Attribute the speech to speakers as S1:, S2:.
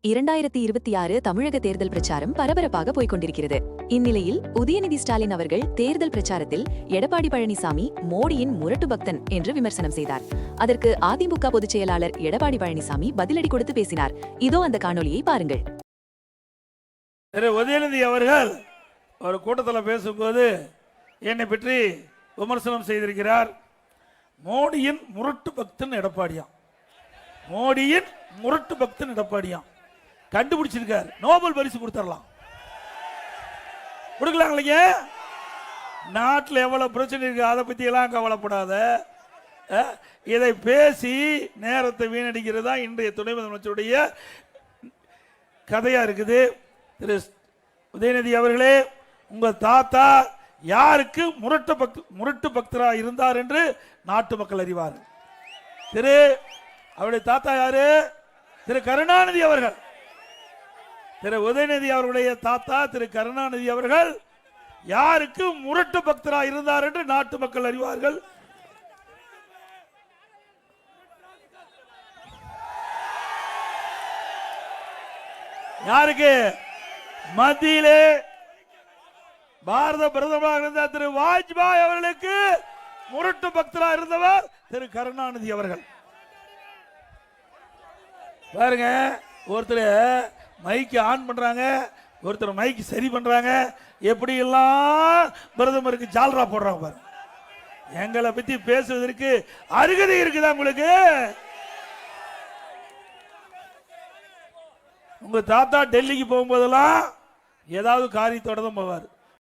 S1: 2026 தமிழக தேர்தல் பிரச்சாரம் பரபரப்பாக போய்கொண்டிருக்கிறது. இந்நிலையில் உதயநிதி ஸ்டாலின் அவர்கள் தேர்தல் பிரச்சாரத்தில் எடப்பாடி பழனிசாமி மோடியின் முரட்டு பக்தன் என்று விமர்சனம் செய்தார். அதற்கு அதிமுக பொதுச் செயலாளர் எடப்பாடி பழனிசாமி பதிலடி கொடுத்து பேசினார். இதோ அந்த காணொலியை பாருங்கள்.
S2: உதயநிதி அவர்கள் ஒரு கூட்டத்தில் பேசும்போது என்னை பற்றி விமர்சனம் செய்திருக்கிறார். மோடியின் முரட்டு பக்தன் எடப்பாடியாம். மோடியின் முரட்டு பக்தன் எடப்பாடியாம் கண்டுபிடிச்சிருக்கார். நோபல் பரிசு கொடுத்துடலாம். கொடுக்கலாம் இல்லைங்க. நாட்டில் எவ்வளவு பிரச்சனை இருக்கு, அதை பத்தி எல்லாம் கவலைப்படாத. இதை பேசி நேரத்தை வீணடிக்கிறதா இன்றைய துணை முதலமைச்சருடைய கதையா இருக்குது. திரு உதயநிதி அவர்களே, உங்கள் தாத்தா யாருக்கு முரட்டு பக்தரா இருந்தார் என்று நாட்டு மக்கள் அறிவார். அவருடைய தாத்தா யாரு? திரு கருணாநிதி அவர்கள். திரு உதயநிதி அவருடைய தாத்தா திரு கருணாநிதி அவர்கள் யாருக்கு முரட்டு பக்தரா இருந்தார் என்று நாட்டு மக்கள் அறிவார்கள். யாருக்கு? மத்தியிலே பாரத பிரதமராக இருந்த திரு வாஜ்பாய் அவர்களுக்கு முரட்டு பக்தரா இருந்தவர் திரு கருணாநிதி அவர்கள். பாருங்க, ஒருத்தர் மைக்கு ஆன் பண்றாங்க, ஒருத்தர் மைக்கு சரி பண்றாங்க, எப்படி எல்லாம் பிரதமருக்கு ஜால்ரா போடுறாங்க பாருங்க. எங்களை பத்தி பேசுவதற்கு அருகதை இருக்குதா உங்களுக்கு? உங்க தாத்தா டெல்லிக்கு போகும்போதெல்லாம் ஏதாவது காரியத்தோட தான் போவார்.